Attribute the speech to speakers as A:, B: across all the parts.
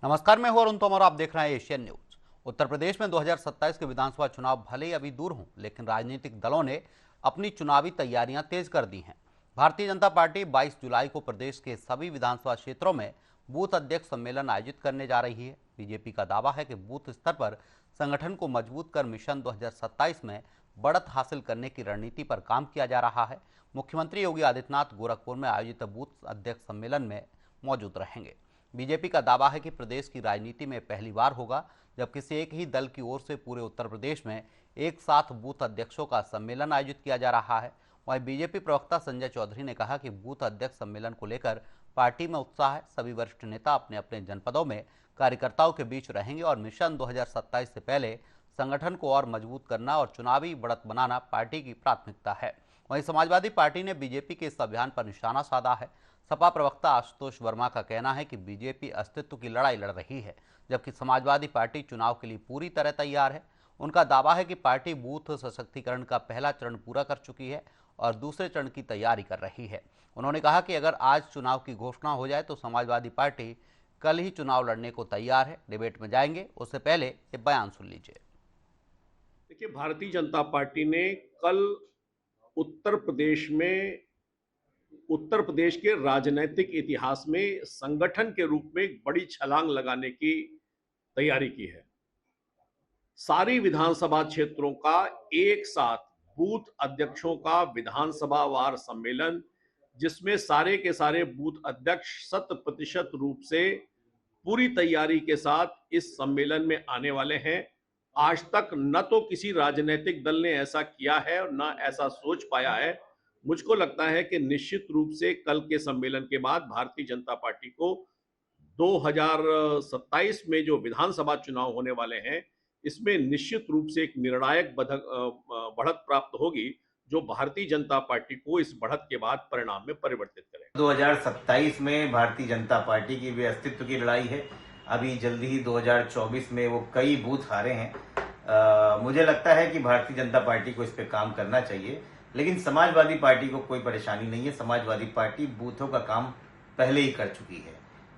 A: नमस्कार, मैं हूं अरुण तोमर। आप देख रहे हैं एशियन न्यूज। उत्तर प्रदेश में 2027 के विधानसभा चुनाव भले ही अभी दूर हों, लेकिन राजनीतिक दलों ने अपनी चुनावी तैयारियां तेज कर दी हैं। भारतीय जनता पार्टी 22 जुलाई को प्रदेश के सभी विधानसभा क्षेत्रों में बूथ अध्यक्ष सम्मेलन आयोजित करने जा रही है। बीजेपी का दावा है कि बूथ स्तर पर संगठन को मजबूत कर मिशन 2027 में बढ़त हासिल करने की रणनीति पर काम किया जा रहा है। मुख्यमंत्री योगी आदित्यनाथ गोरखपुर में आयोजित बूथ अध्यक्ष सम्मेलन में मौजूद रहेंगे। बीजेपी का दावा है कि प्रदेश की राजनीति में पहली बार होगा जब किसी एक ही दल की ओर से पूरे उत्तर प्रदेश में एक साथ बूथ अध्यक्षों का सम्मेलन आयोजित किया जा रहा है। वहीं बीजेपी प्रवक्ता संजय चौधरी ने कहा कि बूथ अध्यक्ष सम्मेलन को लेकर पार्टी में उत्साह है। सभी वरिष्ठ नेता अपने अपने जनपदों में कार्यकर्ताओं के बीच रहेंगे और मिशन 2027 से पहले संगठन को और मजबूत करना और चुनावी बढ़त बनाना पार्टी की प्राथमिकता है। वहीं समाजवादी पार्टी ने बीजेपी के इस अभियान पर निशाना साधा है। सपा प्रवक्ता आशुतोष वर्मा का कहना है कि बीजेपी अस्तित्व की लड़ाई लड़ रही है, जबकि समाजवादी पार्टी चुनाव के लिए पूरी तरह तैयार है। उनका दावा है कि पार्टी बूथ सशक्तिकरण का पहला चरण पूरा कर चुकी है और दूसरे चरण की तैयारी कर रही है। उन्होंने कहा कि अगर आज चुनाव की घोषणा हो जाए तो समाजवादी पार्टी कल ही चुनाव लड़ने को तैयार है। डिबेट में जाएंगे, उससे पहले ये बयान सुन लीजिए।
B: देखिए, भारतीय जनता पार्टी ने कल उत्तर प्रदेश में उत्तर प्रदेश के राजनीतिक इतिहास में संगठन के रूप में एक बड़ी छलांग लगाने की तैयारी की है। सारी विधानसभा क्षेत्रों का एक साथ बूथ अध्यक्षों का विधानसभा वार सम्मेलन, जिसमें सारे के सारे बूथ अध्यक्ष 100% रूप से पूरी तैयारी के साथ इस सम्मेलन में आने वाले हैं। आज तक न तो किसी राजनीतिक दल ने ऐसा किया है और न ऐसा सोच पाया है। मुझको लगता है कि निश्चित रूप से कल के सम्मेलन के बाद भारतीय जनता पार्टी को 2027 में जो विधानसभा चुनाव होने वाले हैं, इसमें निश्चित रूप से एक निर्णायक बढ़त प्राप्त होगी, जो भारतीय जनता पार्टी को इस बढ़त के बाद परिणाम में परिवर्तित करेगा।
C: 2027 में भारतीय जनता पार्टी की भी अस्तित्व की लड़ाई है। अभी जल्दी ही 2024 में वो कई बूथ हारे हैं। मुझे लगता है कि भारतीय जनता पार्टी को इस पे काम करना चाहिए, लेकिन समाजवादी पार्टी को कोई परेशानी नहीं है। समाजवादी पार्टी बूथों का काम पहले ही कर चुकी है।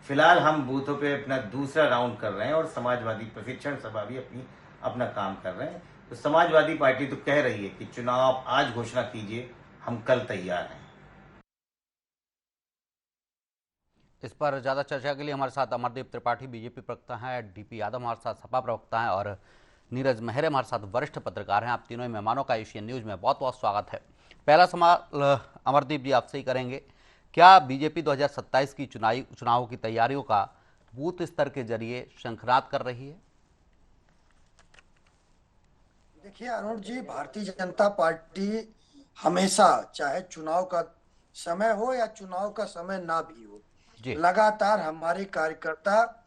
C: फिलहाल हम बूथों पे अपना दूसरा राउंड कर रहे हैं और समाजवादी प्रशिक्षण सभा भी अपना काम कर रहे हैं। तो समाजवादी पार्टी तो कह रही है कि चुनाव आज घोषणा कीजिए, हम कल तैयार हैं।
A: इस पर ज्यादा चर्चा के लिए हमारे साथ अमरदीप त्रिपाठी बीजेपी प्रवक्ता हैं, डीपी यादव हमारे साथ सपा प्रवक्ता हैं और नीरज मेहरे हमारे साथ वरिष्ठ पत्रकार हैं। आप तीनों ही मेहमानों का एशियन न्यूज में बहुत बहुत स्वागत है। पहला सवाल अमरदीप जी आपसे ही करेंगे। क्या बीजेपी 2027 की चुनावों की तैयारियों का बूथ स्तर के जरिए शंखनाद कर रही है?
D: देखिए अरुण जी, भारतीय जनता पार्टी हमेशा, चाहे चुनाव का समय हो या चुनाव का समय ना भी हो, लगातार हमारे कार्यकर्ता,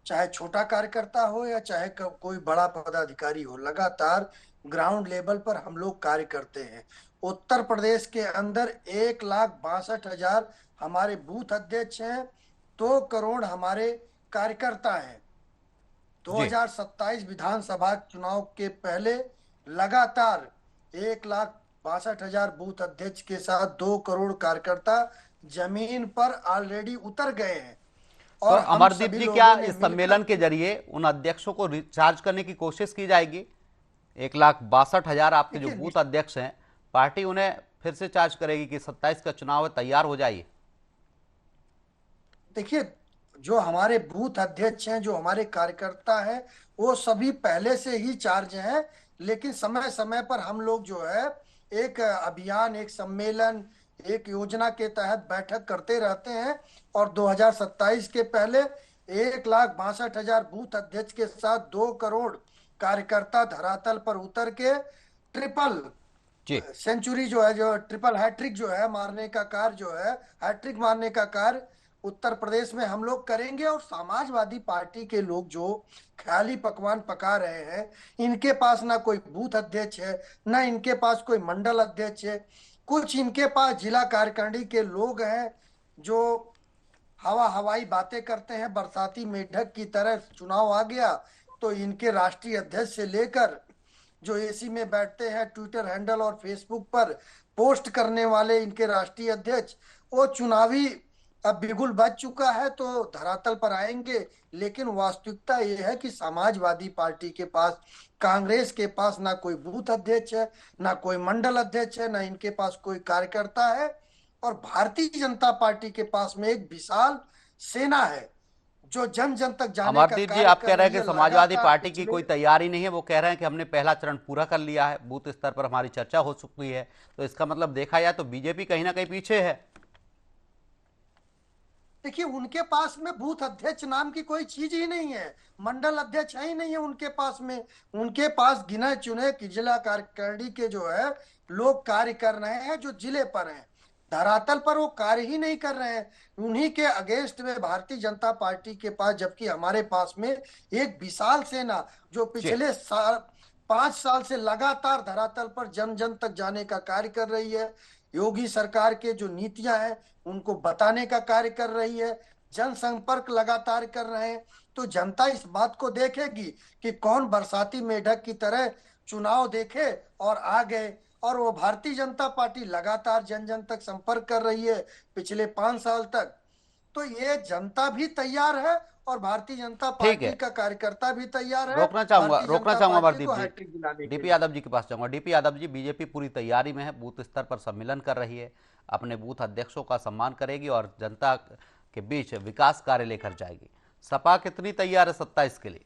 D: चाहे छोटा कार्यकर्ता हो या चाहे कोई बड़ा पदाधिकारी हो, लगातार ग्राउंड लेवल पर हम लोग कार्य करते हैं। उत्तर प्रदेश के अंदर 1,62,000 हमारे बूथ अध्यक्ष हैं, 2 करोड़ हमारे कार्यकर्ता हैं। 2027 विधानसभा चुनाव के पहले लगातार 1,62,000 बूथ अध्यक्ष के साथ 2 करोड़ कार्यकर्ता जमीन पर ऑलरेडी उतर गए हैं।
A: और तो अमरदीप जी, क्या इस सम्मेलन के जरिए उन अध्यक्षों को रिचार्ज करने की कोशिश की जाएगी? 1,62,000 आपके जो बूथ अध्यक्ष हैं, पार्टी उन्हें फिर से चार्ज करेगी कि 27 का चुनाव है, तैयार हो जाइए?
D: देखिए, जो हमारे बूथ अध्यक्ष हैं, जो हमारे कार्यकर्ता हैं, वो सभी पहले से ही चार्ज हैं। लेकिन समय समय पर हम लोग जो है एक अभियान, एक सम्मेलन, एक योजना के तहत बैठक करते रहते हैं और 2027 के पहले 1,62,000 बूथ अध्यक्ष के साथ 2 करोड़ कार्यकर्ता धरातल पर उतर के ट्रिपल सेंचुरी जो है, जो ट्रिपल हैट्रिक जो है मारने का कार्य, जो है हैट्रिक मारने का कार्य उत्तर प्रदेश में हम लोग करेंगे। और समाजवादी पार्टी के लोग जो ख्याली पकवान पका रहे हैं, इनके पास ना कोई बूथ अध्यक्ष है, ना इनके पास कोई मंडल अध्यक्ष है। कुछ इनके पास जिला कार्यकारिणी के लोग हैं जो हवाई बातें करते हैं। बरसाती मेढक की तरह चुनाव आ गया तो इनके राष्ट्रीय अध्यक्ष से लेकर जो एसी में बैठते हैं, ट्विटर हैंडल और फेसबुक पर पोस्ट करने वाले इनके राष्ट्रीय अध्यक्ष, वो चुनावी अब बिगुल बज चुका है तो धरातल पर आएंगे। लेकिन वास्तविकता यह है कि समाजवादी पार्टी के पास, कांग्रेस के पास ना कोई बूथ अध्यक्ष है, ना कोई मंडल अध्यक्ष है, ना इनके पास कोई कार्यकर्ता है। और भारतीय जनता पार्टी के पास में एक विशाल सेना है जो जन जन तक जाने का
A: अमरदीप जी,
D: कार्य
A: आप कह
D: कर
A: रहे हैं
D: रही
A: कि
D: है
A: समाजवादी
D: लगातार
A: पार्टी की
D: पिछले।
A: कोई तैयारी नहीं है। वो कह रहे हैं कि हमने पहला चरण पूरा कर लिया है, बूथ स्तर पर हमारी चर्चा हो चुकी है। तो इसका मतलब देखा जाए तो बीजेपी कहीं ना कहीं पीछे है।
D: देखिए, उनके पास में बूथ अध्यक्ष नाम की कोई चीज ही नहीं है, मंडल अध्यक्ष है ही नहीं है उनके पास में। उनके पास गिने चुने की जिला कार्यकारिणी के जो है लोग कार्य कर रहे हैं, जो जिले पर हैं। धरातल पर वो कार्य ही नहीं कर रहे हैं। उन्हीं के अगेंस्ट में भारतीय जनता पार्टी के पास, जबकि हमारे पास में एक विशाल सेना जो
A: जी,
D: पिछले साल 5 साल से लगातार धरातल पर जन जन तक जाने का कार्य कर रही है। योगी सरकार के जो नीतियां हैं उनको बताने का कार्य कर रही है, जनसंपर्क लगातार कर रहे हैं। तो जनता इस बात को देखेगी कि कौन बरसाती मेढक की तरह चुनाव देखे और आ गए। और वो भारतीय जनता पार्टी लगातार जन जन तक संपर्क कर रही है पिछले 5 साल तक। तो ये जनता भी तैयार है और भारतीय जनता
A: ठीक
D: पार्टी
A: है।
D: का कार्यकर्ता भी तैयार है
A: रोकना चाहूंगा
D: भारतीय
A: रोकना
D: जनता
A: चाहूंगा
D: पार्टी
A: अमरदीप
D: को
A: जी।
D: हैट्रिक दिलाने के
A: डीपी
D: लिए।
A: यादव जी के पास जाऊंगा। डीपी यादव जी, बीजेपी पूरी तैयारी में है, बूथ स्तर पर सम्मेलन कर रही है, अपने बूथ अध्यक्षों का सम्मान करेगी और जनता के बीच विकास कार्य लेकर जाएगी। सपा कितनी तैयार है 27 के लिए?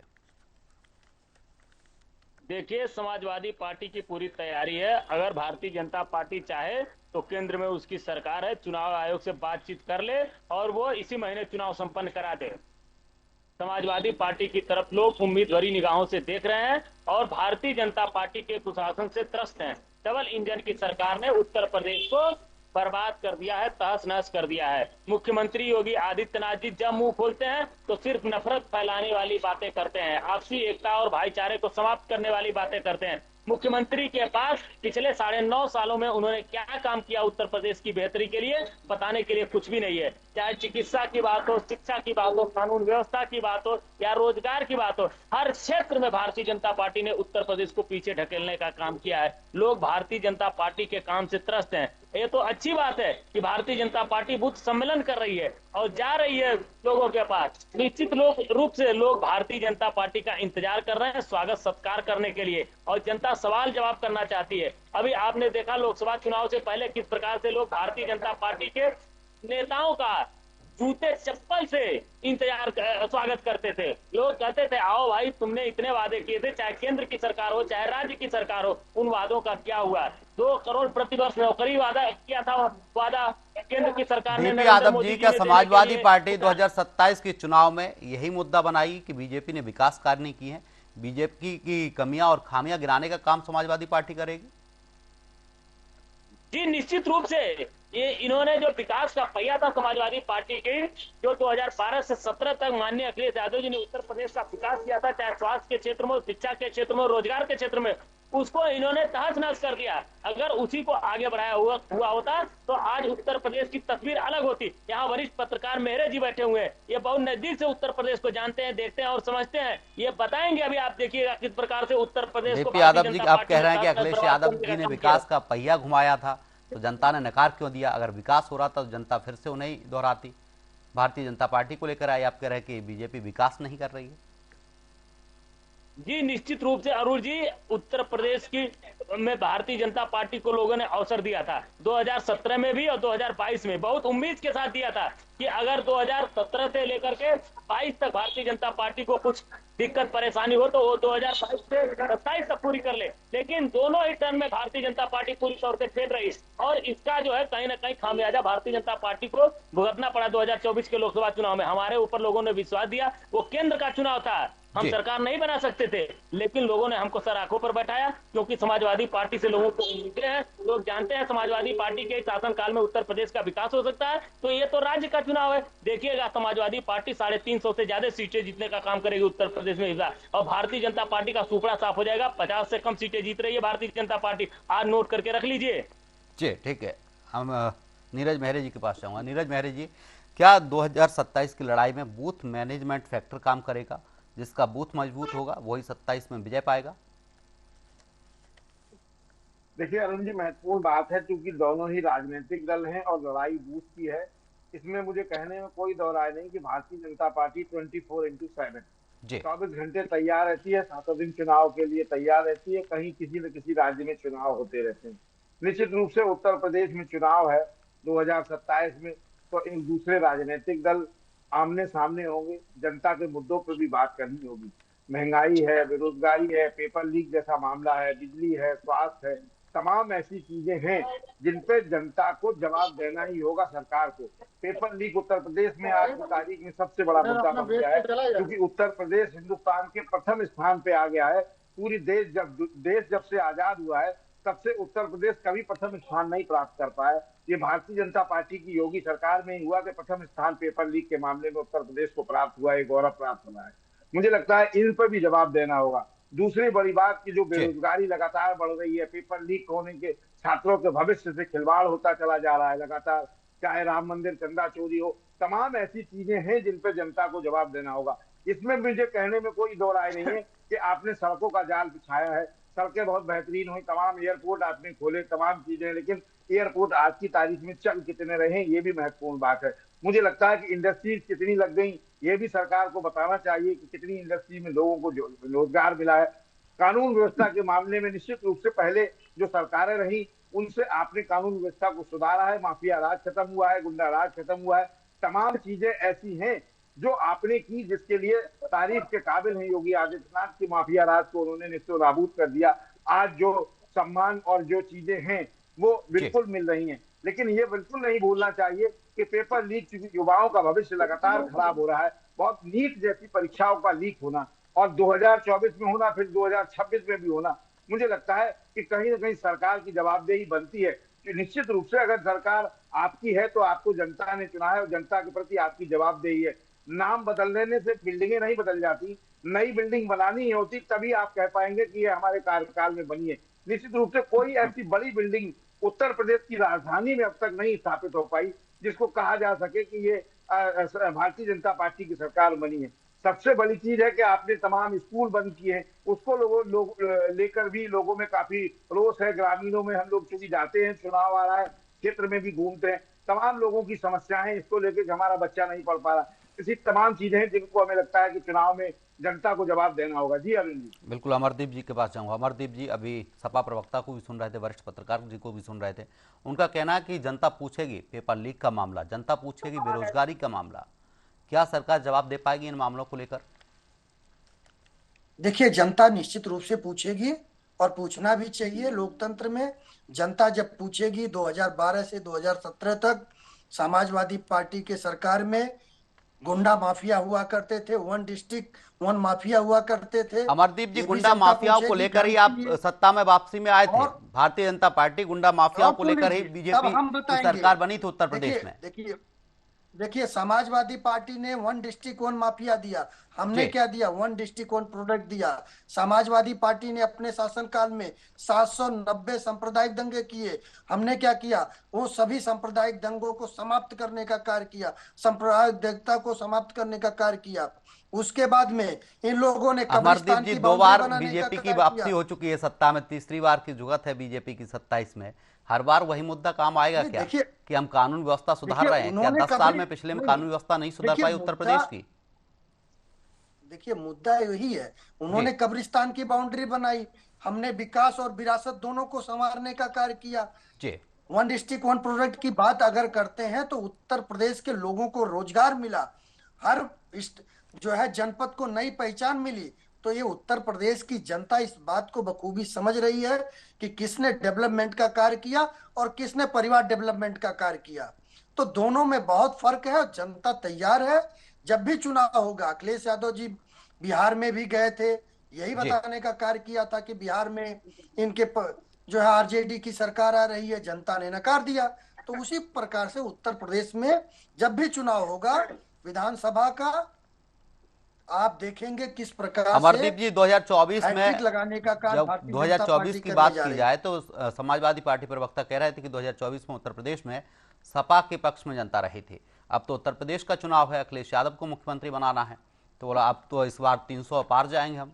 E: देखिए, समाजवादी पार्टी की पूरी तैयारी है। अगर भारतीय जनता पार्टी चाहे तो केंद्र में उसकी सरकार है, चुनाव आयोग से बातचीत कर ले और वो इसी महीने चुनाव संपन्न करा दे। समाजवादी पार्टी की तरफ लोग उम्मीद भरी निगाहों से देख रहे हैं और भारतीय जनता पार्टी के कुशासन से त्रस्त हैं। डबल इंजन की सरकार ने उत्तर प्रदेश को बर्बाद कर दिया है, तहस नहस कर दिया है। मुख्यमंत्री योगी आदित्यनाथ जी जब मुंह खोलते हैं तो सिर्फ नफरत फैलाने वाली बातें करते हैं, आपसी एकता और भाईचारे को समाप्त करने वाली बातें करते हैं। मुख्यमंत्री के पास पिछले 9.5 सालों में उन्होंने क्या काम किया उत्तर प्रदेश की बेहतरी के लिए, बताने के लिए कुछ भी नहीं है। चाहे चिकित्सा की बात हो, शिक्षा की बात हो, कानून व्यवस्था की बात हो या रोजगार की बात हो, हर क्षेत्र में भारतीय जनता पार्टी ने उत्तर प्रदेश को पीछे ढकेलने का काम किया है। लोग भारतीय जनता पार्टी के काम से त्रस्त हैं। ये तो अच्छी बात है कि भारतीय जनता पार्टी बूथ सम्मेलन कर रही है और जा रही है लोगों के पास। निश्चित रूप से लोग भारतीय जनता पार्टी का इंतजार कर रहे हैं स्वागत सत्कार करने के लिए, और जनता सवाल जवाब करना चाहती है। अभी आपने देखा लोकसभा चुनाव से पहले किस प्रकार से लोग भारतीय जनता पार्टी के नेताओं का जूते चप्पल से स्वागत करते थे। लोग कहते थे आओ भाई, तुमने इतने वादे किए थे, चाहे केंद्र की सरकार हो चाहे राज्य की सरकार हो, उन वादों का क्या हुआ? 2 करोड़ प्रतिवर्ष नौकरी वादा किया था, वादा केंद्र की सरकार ने
A: डीपी
E: नरेंद्र
A: यादव
E: मोदी
A: जी,
E: जी
A: क्या
E: ने देने के
A: समाजवादी
E: लिए
A: पार्टी 2027 के चुनाव में यही मुद्दा बनाई कि बीजेपी ने विकास कार्य नहीं किए हैं? बीजेपी की कमियां और खामियां गिनाने का काम समाजवादी पार्टी करेगी?
E: जी निश्चित रूप से। ये इन्होंने जो विकास का पहिया था समाजवादी पार्टी की, जो 2012 से 17 तक माननीय अखिलेश यादव जी ने उत्तर प्रदेश का विकास किया था, चाहे स्वास्थ्य के क्षेत्र में, शिक्षा के क्षेत्र में, रोजगार के क्षेत्र में, उसको इन्होंने तहस नहस कर दिया। अगर उसी को आगे बढ़ाया हुआ होता तो आज उत्तर प्रदेश की तस्वीर अलग होती। यहाँ वरिष्ठ पत्रकार मेहरे जी बैठे हुए हैं, ये बहुत नजदीक से उत्तर प्रदेश को जानते हैं, देखते हैं और समझते हैं। ये बताएंगे, अभी आप देखिएगा किस प्रकार से उत्तर प्रदेश को
A: डीपी यादव जी,
E: जनता
A: आप
E: पार्टी
A: कह
E: ने
A: रहे हैं कि
E: तहस नहस
A: अखिलेश
E: बर्बाद
A: यादव
E: करने का
A: जी ने
E: काम
A: विकास
E: किया।
A: का पहिया घुमाया था, तो जनता ने नकार क्यों दिया? अगर विकास हो रहा था तो जनता फिर से उन्हें दोहराती। भारतीय जनता पार्टी को लेकर आए, आप कह रहे हैं कि बीजेपी विकास नहीं कर रही है।
E: जी निश्चित रूप से अरुण जी, उत्तर प्रदेश की में भारतीय जनता पार्टी को लोगों ने अवसर दिया था 2017 में भी और 2022 में बहुत उम्मीद के साथ दिया था कि अगर 2017 से लेकर के 22 तक भारतीय जनता पार्टी को कुछ दिक्कत परेशानी हो तो वो 2022 से 27 तक पूरी कर ले। लेकिन दोनों ही टर्म में भारतीय जनता पार्टी पूरी तौर से फेल रही और इसका जो है कहीं ना कहीं खामियाजा भारतीय जनता पार्टी को भुगतना पड़ा। 2024 के लोकसभा चुनाव में हमारे ऊपर लोगों ने विश्वास दिया, वो केंद्र का चुनाव था, हम
A: जी,
E: सरकार नहीं बना सकते थे, लेकिन लोगों ने हमको सर आंखों पर बैठाया क्योंकि समाजवादी पार्टी से लोगों को उम्मीदें हैं। लोग जानते हैं समाजवादी पार्टी के शासनकाल में उत्तर प्रदेश का विकास हो सकता है, तो ये तो राज्य का चुनाव है। देखिएगा समाजवादी पार्टी 350 से ज्यादा सीटें जीतने का काम करेगी उत्तर प्रदेश में इस बार, और भारतीय जनता पार्टी का सुपड़ा साफ हो जाएगा। 50 से कम सीटें जीत रही है भारतीय जनता पार्टी, आज नोट करके रख लीजिए।
A: जी ठीक है। हम नीरज मेहरे जी के पास जाऊंगा। नीरज मेहरे जी, क्या 2027 की लड़ाई में बूथ मैनेजमेंट फैक्टर काम करेगा? जिसका बूथ मजबूत होगा वही 27 में विजय पाएगा?
F: देखिए अरुण जी, महत्वपूर्ण बात है क्योंकि दोनों ही राजनीतिक दल हैं और लड़ाई बूथ की है। इसमें मुझे कहने में कोई दो राय नहीं कि भारतीय जनता पार्टी 24x7
A: जी
F: 24 घंटे तैयार रहती है, सातों दिन चुनाव के लिए तैयार रहती है। कहीं किसी न किसी राज्य में चुनाव होते रहते हैं। निश्चित रूप से उत्तर प्रदेश में चुनाव है 2027 में, तो एक दूसरे राजनीतिक दल आमने सामने होंगे, जनता के मुद्दों पर भी बात करनी होगी। महंगाई है, बेरोजगारी है, पेपर लीक जैसा मामला है, बिजली है, स्वास्थ्य है, तमाम ऐसी चीजें हैं जिन पे जनता को जवाब देना ही होगा सरकार को। पेपर लीक उत्तर प्रदेश में आज की तारीख में सबसे बड़ा मुद्दा बन गया है, क्योंकि उत्तर प्रदेश हिंदुस्तान के प्रथम स्थान पे आ गया है। पूरी देश जब से आजाद हुआ है तब से उत्तर प्रदेश कभी प्रथम स्थान नहीं प्राप्त कर पाया। ये भारतीय जनता पार्टी की योगी सरकार में ही हुआ कि प्रथम स्थान पेपर लीक के मामले में उत्तर प्रदेश को प्राप्त हुआ है, गौरव प्राप्त हुआ है। मुझे लगता है इन पर भी जवाब देना होगा। दूसरी बड़ी बात की जो बेरोजगारी लगातार बढ़ रही है, पेपर लीक होने के छात्रों के भविष्य से खिलवाड़ होता चला जा रहा है लगातार, चाहे राम मंदिर चंदा चोरी हो, तमाम ऐसी चीजें हैं जिन पर जनता को जवाब देना होगा। इसमें मुझे कहने में कोई दो राय नहीं है कि आपने सड़कों का जाल बिछाया है, सड़कें बहुत बेहतरीन हुई, तमाम एयरपोर्ट आपने खोले, तमाम चीजें, लेकिन एयरपोर्ट आज की तारीख में चल कितने रहे ये भी महत्वपूर्ण बात है। मुझे लगता है कि इंडस्ट्रीज कितनी लग गई ये भी सरकार को बताना चाहिए कि कितनी इंडस्ट्री में लोगों को रोजगार मिला है। कानून व्यवस्था के मामले में निश्चित रूप से पहले जो सरकारें रही उनसे आपने कानून व्यवस्था को सुधारा है, माफिया राज खत्म हुआ है, गुंडा राज खत्म हुआ है, तमाम चीजें ऐसी हैं जो आपने की जिसके लिए तारीफ के काबिल है योगी आदित्यनाथ की। माफिया राज को उन्होंने निश्चित नाबूद कर दिया। आज जो सम्मान और जो चीजें हैं वो बिल्कुल मिल रही हैं, लेकिन ये बिल्कुल नहीं भूलना चाहिए कि पेपर लीक, चूंकि युवाओं का भविष्य लगातार खराब हो रहा है, बहुत नीट जैसी परीक्षाओं का लीक होना और 2024 में होना, फिर 2026 में भी होना, मुझे लगता है कि कहीं ना कहीं सरकार की जवाबदेही बनती है कि निश्चित रूप से अगर सरकार आपकी है तो आपको जनता ने चुना है और जनता के प्रति आपकी जवाबदेही है। नाम बदल देने से बिल्डिंगें नहीं बदल जाती, नई बिल्डिंग बनानी होती तभी आप कह पाएंगे कि ये हमारे कार्यकाल में बनी है। निश्चित रूप से कोई ऐसी बड़ी बिल्डिंग उत्तर प्रदेश की राजधानी में अब तक नहीं स्थापित हो पाई जिसको कहा जा सके कि ये भारतीय जनता पार्टी की सरकार बनी है। सबसे बड़ी चीज है कि आपने तमाम स्कूल बंद किए हैं, उसको लेकर भी लोगों में काफी रोष है। ग्रामीणों में हम लोग चूंकि जाते हैं, चुनाव आ रहा है, क्षेत्र में भी घूमते हैं, तमाम लोगों की समस्याएं इसको लेकर कि हमारा बच्चा नहीं पढ़ पा रहा। इसी तमाम चीजें हैं जिनको हमें लगता है कि चुनाव में जनता को जवाब देना होगा। जी अरुण जी।
A: बिल्कुल, अमरदीप जी के पास जाऊंगा। अमरदीप जी अभी सपा प्रवक्ता को भी सुन रहे थे, वरिष्ठ पत्रकार जी को भी सुन रहे थे, उनका कहना है कि जनता पूछेगी पेपर लीक का मामला, जनता पूछेगी बेरोजगारी का मामला, क्या सरकार जवाब दे पाएगी इन मामलों को लेकर?
D: देखिए, जनता निश्चित रूप से पूछेगी और पूछना भी चाहिए। लोकतंत्र में जनता जब पूछेगी, 2012 से 2017 तक समाजवादी पार्टी के सरकार में गुंडा माफिया हुआ करते थे, वन डिस्ट्रिक्ट वन माफिया हुआ करते थे।
A: अमरदीप जी,
D: ये भी
A: गुंडा
D: जनता
A: माफियाओं को
D: पूछेगी,
A: लेकर ही आप
D: जानती है।
A: सत्ता में वापसी में आए थे।
D: और
A: भारतीय जनता पार्टी गुंडा माफियाओं को लेकर ही
D: तब
A: बीजेपी
D: हम
A: की
D: बताएंगे।
A: सरकार बनी थी उत्तर
D: देखिए
A: प्रदेश में।
D: देखिए देखिए, समाजवादी पार्टी ने वन डिस्ट्रिक्ट वन माफिया दिया, हमने
A: जी
D: क्या दिया? वन डिस्ट्रिक्ट वन प्रोडक्ट दिया। समाजवादी पार्टी ने अपने शासनकाल में 790 सांप्रदायिक दंगे किए, हमने क्या किया? वो सभी सांप्रदायिक दंगों को समाप्त करने का कार्य किया, सांप्रदायिकता को समाप्त करने का कार्य किया। उसके बाद में इन लोगों ने
A: अमरदीप
D: कब्रिस्तान
A: जी,
D: की
A: 2
D: बाउंड्री
A: बार
D: बनाने का
A: बीजेपी की
D: कार्य
A: वापसी
D: किया।
A: हो चुकी है सत्ता में, तीसरी बार की जुगत है बीजेपी की सत्ता इसमें। हर बार वही मुद्दा काम आएगा क्या
D: देखिए
A: कि हम कानून व्यवस्था सुधार
D: देखिए
A: रहे हैं? क्या
D: उन्होंने
A: 10 साल
D: कभी
A: में पिछले में
D: नहीं,
A: कानून व्यवस्था नहीं सुधर
D: देखिए
A: पाई उत्तर
D: मुद्दा,
A: प्रदेश की?
D: देखिए मुद्दा यही है, उन्होंने
A: जी
D: कब्रिस्तान की बाउंड्री बनाई, हमने विकास और विरासत दोनों को संवारने का कार्य किया।
A: जी
D: वन डिस्ट्रिक्ट वन प्रोडक्ट की बात अगर करते हैं तो उत्तर प्रदेश के लोगों को रोजगार मिला, हर जो है जनपद को नई पहचान मिली। तो ये उत्तर प्रदेश की जनता इस बात को बखूबी समझ रही है कि किसने डेवलपमेंट का कार्य किया और किसने परिवार डेवलपमेंट का कार्य किया। तो दोनों में बहुत फर्क है और जनता तैयार है। जब भी चुनाव होगा, अखिलेश यादव जी बिहार में भी गए थे, यही
A: जी
D: बताने का कार्य किया था कि बिहार में इनके जो है आरजेडी की सरकार आ रही है, जनता ने नकार दिया। तो उसी प्रकार से उत्तर प्रदेश में जब भी चुनाव होगा विधानसभा का, आप देखेंगे किस प्रकार
A: अमरदीप
D: से
A: जी, 2024 में
D: हैट्रिक लगाने का कार्य
A: जब
D: भारतीय जनता
A: 2024
D: पार्टी
A: की
D: करने
A: बात
D: जा
A: की
D: रही है।
A: जाए तो समाजवादी पार्टी प्रवक्ता कह रहे थे कि 2024 में उत्तर प्रदेश में सपा के पक्ष में जनता रही थी। अब तो उत्तर प्रदेश का चुनाव है, अखिलेश यादव को मुख्यमंत्री बनाना है, तो बोला अब तो इस बार 300 पार जाएंगे हम।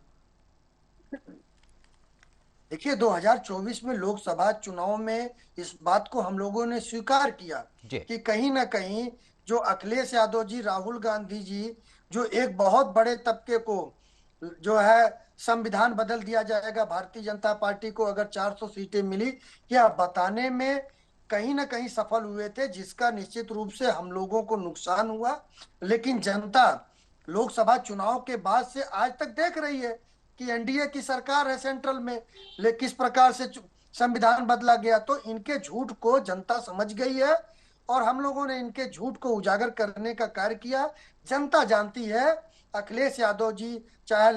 D: देखिए, 2024 में लोकसभा चुनाव में इस बात को हम लोगों ने स्वीकार किया
A: जी
D: कि कहीं ना कहीं जो अखिलेश यादव जी, राहुल गांधी जी, जो एक बहुत बड़े तबके को जो है संविधान बदल दिया जाएगा भारतीय जनता पार्टी को अगर 400 सीटें मिली, यह बताने में कहीं ना कहीं सफल हुए थे, जिसका निश्चित रूप से हम लोगों को नुकसान हुआ। लेकिन जनता लोकसभा चुनाव के बाद से आज तक देख रही है कि एनडीए की सरकार है सेंट्रल में, लेकिन किस प्रकार से संविधान बदला गया। तो इनके झूठ को जनता समझ गई है और हम लोगों ने इनके झूठ को उजागर करने का कार्य किया। जनता जानती है, अखिलेश यादव जी चाहे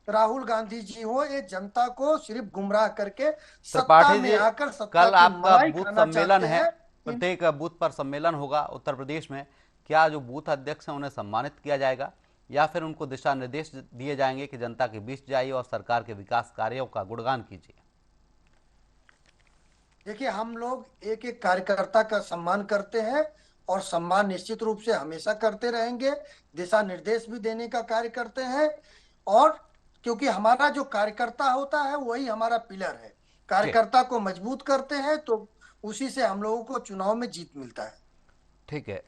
D: राहुल गांधी जी हो, ये जनता को सिर्फ गुमराह करके सत्ता
A: त्रिपाठी
D: में
A: जी,
D: आकर सत्ता
A: कल
D: की
A: आपका
D: मलाई
A: बूथ
D: खाना
A: सम्मेलन
D: चाहते
A: है,
D: हैं।
A: प्रत्येक बूथ पर सम्मेलन होगा उत्तर प्रदेश में। क्या जो बूथ अध्यक्ष हैं उन्हें सम्मानित किया जाएगा या फिर उनको दिशा निर्देश दिए जाएंगे कि जनता के बीच जाइए और सरकार के विकास कार्यों का गुणगान कीजिए?
D: देखिए, हम लोग एक एक कार्यकर्ता का सम्मान करते हैं और सम्मान निश्चित रूप से हमेशा करते रहेंगे। दिशा निर्देश भी देने का कार्य करते हैं, और क्योंकि हमारा जो कार्यकर्ता होता है वही हमारा पिलर है।
A: ठीक,
D: कार्यकर्ता को मजबूत करते हैं तो उसी से हम लोगों को चुनाव में जीत मिलता है।
A: ठीक है।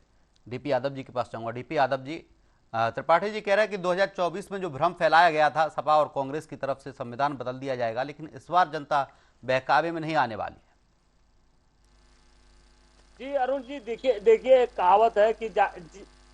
A: डीपी यादव जी के पास चाहूंगा। डीपी यादव जी, त्रिपाठी जी कह रहे हैं कि 2024 में जो भ्रम फैलाया गया था सपा और कांग्रेस की तरफ से संविधान बदल दिया जाएगा, लेकिन इस बार जनता बहकावे में नहीं आने वाली है।
E: जी अरुण जी, देखिए देखिए, एक कहावत है कि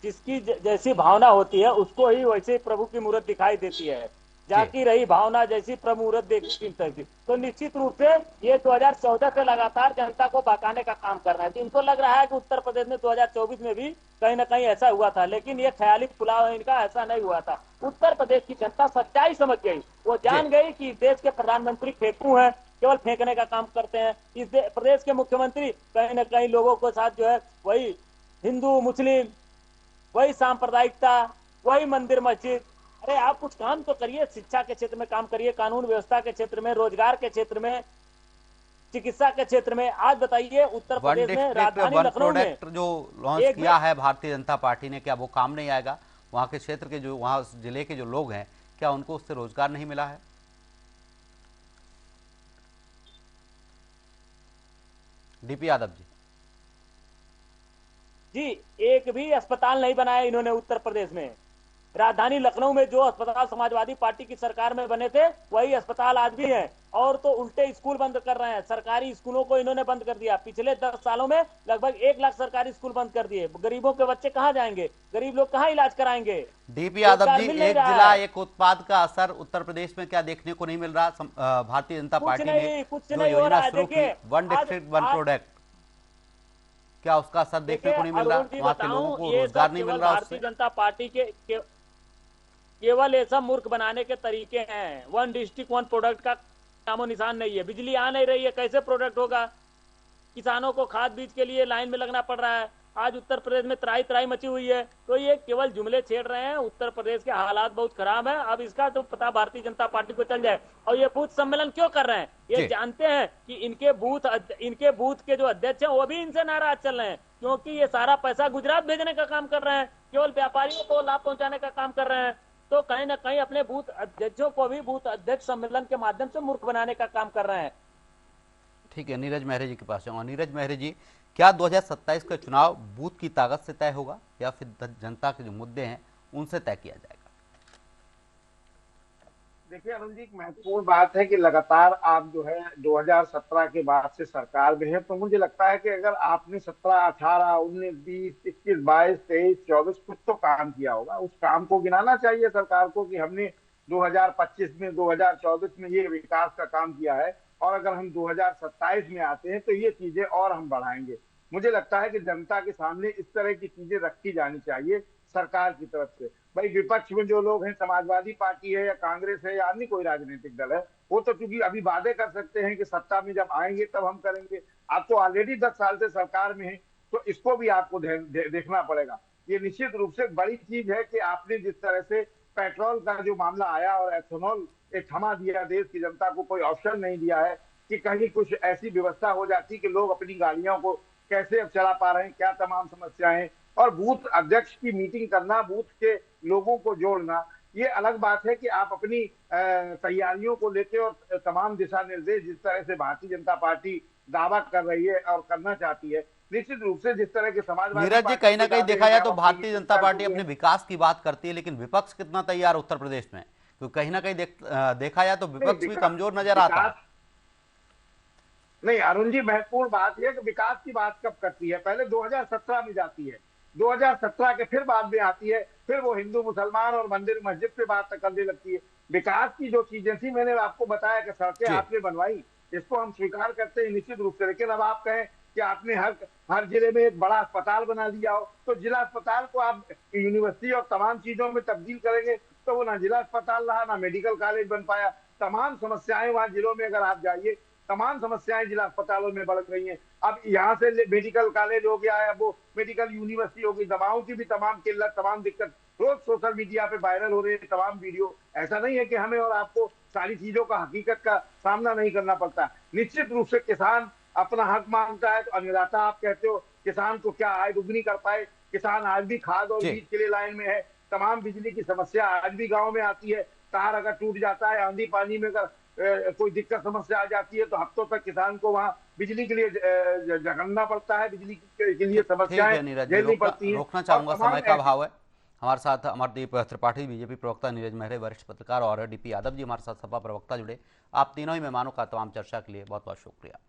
E: जिसकी जैसी भावना होती है उसको ही वैसे प्रभु की मूर्त दिखाई देती है। जाकी रही भावना जैसी प्रभु मूर्त देखती थी। तो निश्चित रूप से ये 2014 से लगातार जनता को बहकाने का काम कर रहे हैं। इनको लग रहा है कि उत्तर प्रदेश में 2024 में भी कहीं ना कहीं ऐसा हुआ था, लेकिन ये ख्याली पुलाव है इनका, ऐसा नहीं हुआ था। उत्तर प्रदेश की जनता सच्चाई समझ गई, वो जान गई कि देश के प्रधानमंत्री फेंकू हैं, केवल फेंकने का काम करते हैं। इस प्रदेश के मुख्यमंत्री कहीं ना कहीं लोगों के साथ जो है वही हिंदू मुस्लिम, वही सांप्रदायिकता, वही मंदिर मस्जिद। अरे आप कुछ काम तो करिए, शिक्षा के क्षेत्र में काम करिए, कानून व्यवस्था के क्षेत्र में, रोजगार के क्षेत्र में, चिकित्सा के क्षेत्र में। आज बताइए उत्तर
A: वन
E: प्रदेश में,
A: डिस्ट्रिक्ट
E: राजधानी
A: वन
E: लखनऊ में
A: प्रोडक्ट जो लॉन्च
E: एक
A: किया है भारतीय जनता पार्टी ने, क्या वो काम नहीं आएगा? वहाँ के क्षेत्र के जो, वहाँ जिले के जो लोग हैं, क्या उनको उससे रोजगार नहीं मिला है? डीपी यादव जी।
E: जी एक भी अस्पताल नहीं बनाया इन्होंने उत्तर प्रदेश में। राजधानी लखनऊ में जो अस्पताल समाजवादी पार्टी की सरकार में बने थे वही अस्पताल आज भी हैं, और तो उल्टे स्कूल बंद कर रहे हैं। सरकारी स्कूलों को इन्होंने बंद कर दिया। पिछले 10 सालों में लगभग 1 लाख सरकारी स्कूल बंद कर दिए। गरीबों के बच्चे कहाँ जाएंगे? गरीब लोग कहाँ इलाज कराएंगे?
A: डीपी यादव
E: रोजगार
A: जी,
E: मिल नहीं
A: एक
E: रहा
A: जिला
E: है।
A: एक उत्पाद का असर उत्तर प्रदेश में क्या देखने को नहीं मिल रहा? भारतीय जनता पार्टी ने
E: कुछ
A: जो
E: नहीं हो रहा
A: योजना
E: है।
A: शुरू की,
E: देखिए
A: वन डिस्ट्रिक्ट वन प्रोडक्ट, क्या उसका असर देखने
E: देखिए
A: को नहीं मिल रहा?
E: अरुण जी
A: वहाँ के लोगों
E: बताऊं,
A: को
E: ये
A: रोजगार
E: सब
A: नहीं मिल
E: केवल
A: रहा
E: भारतीय
A: उससे?
E: जनता पार्टी केवल ऐसा मूर्ख बनाने के तरीके हैं। वन डिस्ट्रिक्ट वन प्रोडक्ट का नामो निशान नहीं है। बिजली आ नहीं रही है, कैसे प्रोडक्ट होगा? किसानों को खाद बीज के लिए लाइन में लगना पड़ रहा है। आज उत्तर प्रदेश में त्राही त्राही मची हुई है। तो ये केवल जुमले छेड़ रहे हैं। उत्तर प्रदेश के हालात बहुत खराब है। अब इसका तो पता भारतीय जनता पार्टी को चल जाए। और ये बूथ सम्मेलन क्यों कर रहे हैं? ये
A: जी।
E: जानते हैं कि इनके बूथ के जो अध्यक्ष हैं वो भी इनसे नाराज चल रहे हैं, क्योंकि ये सारा पैसा गुजरात भेजने का काम कर रहे हैं, केवल व्यापारियों को लाभ पहुंचाने का काम कर रहे हैं। तो कहीं ना कहीं अपने बूथ अध्यक्षों को भी बूथ अध्यक्ष सम्मेलन के माध्यम से मूर्ख बनाने का काम कर रहे हैं।
A: ठीक है, नीरज मेहरे जी के पास जाऊंगा। नीरज मेहरे जी, क्या 2027 का चुनाव बूथ की ताकत से तय होगा या फिर जनता के जो मुद्दे हैं उनसे तय किया जाएगा?
F: देखिए अरुण जी, एक महत्वपूर्ण बात है कि लगातार आप जो है 2017 के बाद से सरकार में है, तो मुझे लगता है कि अगर आपने 17, 18, 19, 20, 21, 22, 23, 24 कुछ तो काम किया होगा, उस काम को गिनाना चाहिए सरकार को कि हमने 2025 में, 2024 में ये विकास का काम किया है, और अगर हम 2027 में आते हैं तो ये चीजें और हम बढ़ाएंगे। मुझे लगता है कि जनता के सामने इस तरह की चीजें रखी जानी चाहिए सरकार की तरफ से। भाई विपक्ष में जो लोग हैं, समाजवादी पार्टी है या कांग्रेस है या अन्य कोई राजनीतिक दल है, वो तो चूंकि अभी वादे कर सकते हैं कि सत्ता में जब आएंगे तब हम करेंगे। आप तो ऑलरेडी 10 साल से सरकार में है, तो इसको भी आपको देखना पड़ेगा। ये निश्चित रूप से बड़ी चीज है कि आपने जिस तरह से पेट्रोल का जो मामला आया और एथेनॉल एक थमा दिया, देश की जनता को कोई ऑप्शन नहीं दिया है कि कहीं कुछ ऐसी व्यवस्था हो जाती कि लोग अपनी गाड़ियों को कैसे अब चला पा रहे हैं, क्या तमाम समस्याएं। और बूथ अध्यक्ष की मीटिंग करना, बूथ के लोगों को जोड़ना, ये अलग बात है कि आप अपनी तैयारियों को लेकर और तमाम दिशा निर्देश जिस तरह से भारतीय जनता पार्टी दावा कर रही है और करना चाहती है, निश्चित रूप से जिस तरह के समाजवादी
A: नीरज जी,
F: पार्टी
A: कहीं ना
F: के
A: कहीं
F: दावे
A: देखा जाए
F: हैं,
A: तो
F: हम
A: भारतीय
F: अपनी
A: जनता पार्टी
F: सरकार
A: अपने
F: को
A: विकास की बात करती है, लेकिन विपक्ष कितना तैयार है उत्तर प्रदेश में? क्योंकि कहीं ना कहीं देखा जाए तो विपक्ष भी कमजोर नजर आता है।
F: नहीं अरुण जी, महत्वपूर्ण बात यह कि विकास की बात कब करती है, पहले 2017 में जाती है, 2017 के फिर बाद में आती है, फिर वो हिंदू मुसलमान और मंदिर मस्जिद पे बात करने लगती है। विकास की जो चीजें थी, मैंने आपको बताया कि सड़कें
A: जी।
F: आपने बनवाई, इसको हम स्वीकार करते हैं निश्चित रूप से। लेकिन अब आप कहें कि आपने हर जिले में एक बड़ा अस्पताल बना दिया हो, तो जिला अस्पताल को आप यूनिवर्सिटी और तमाम चीजों में तब्दील करेंगे, तो वो ना जिला अस्पताल रहा, ना मेडिकल कॉलेज बन पाया। तमाम समस्याएं वहां जिलों में अगर आप जाइए, तमाम समस्याएं जिला अस्पतालों में बढ़ रही हैं। अब यहाँ से मेडिकल कॉलेज हो गया है, वो मेडिकल यूनिवर्सिटी हो गई, दवाओं की भी तमाम किल्लत, तमाम दिक्कत रोज सोशल मीडिया पे वायरल हो रहे हैं तमाम वीडियो। ऐसा नहीं है कि हमें और आपको सारी चीजों का हकीकत का सामना नहीं करना पड़ता। निश्चित रूप से किसान अपना हक मांगता है, तो अन्नदाता आप कहते हो, किसान को क्या आय दुगनी कर पाए? किसान आज भी खाद और बीज के लिए लाइन में है। तमाम बिजली की समस्या आज भी गाँव में आती है, तार अगर टूट जाता है, आंधी पानी में अगर कोई दिक्कत समस्या आ जाती है, तो हफ्तों तक किसान को वहां बिजली के लिए झगड़ना पड़ता है, बिजली के लिए समस्याएं झेलनी पड़ती है।
A: रोकना चाहूंगा, समय का अभाव है। हमारे साथ अमरदीप त्रिपाठी बीजेपी प्रवक्ता, नीरज मेहरे वरिष्ठ पत्रकार और डीपी यादव जी हमारे साथ सपा प्रवक्ता जुड़े। आप तीनों ही मेहमानों का तमाम चर्चा के लिए बहुत बहुत शुक्रिया।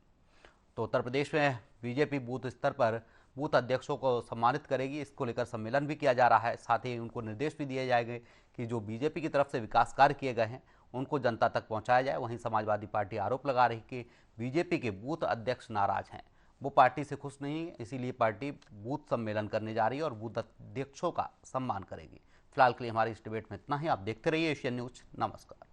A: तो उत्तर प्रदेश में बीजेपी बूथ स्तर पर बूथ अध्यक्षों को सम्मानित करेगी, इसको लेकर सम्मेलन भी किया जा रहा है। साथ ही उनको निर्देश भी दिए जाएंगे कि जो बीजेपी की तरफ से विकास कार्य किए गए हैं उनको जनता तक पहुंचाया जाए। वहीं समाजवादी पार्टी आरोप लगा रही कि बीजेपी के बूथ अध्यक्ष नाराज हैं, वो पार्टी से खुश नहीं है, इसीलिए पार्टी बूथ सम्मेलन करने जा रही है और बूथ अध्यक्षों का सम्मान करेगी। फिलहाल के लिए हमारी इस डिबेट में इतना ही। आप देखते रहिए एशियन न्यूज। नमस्कार।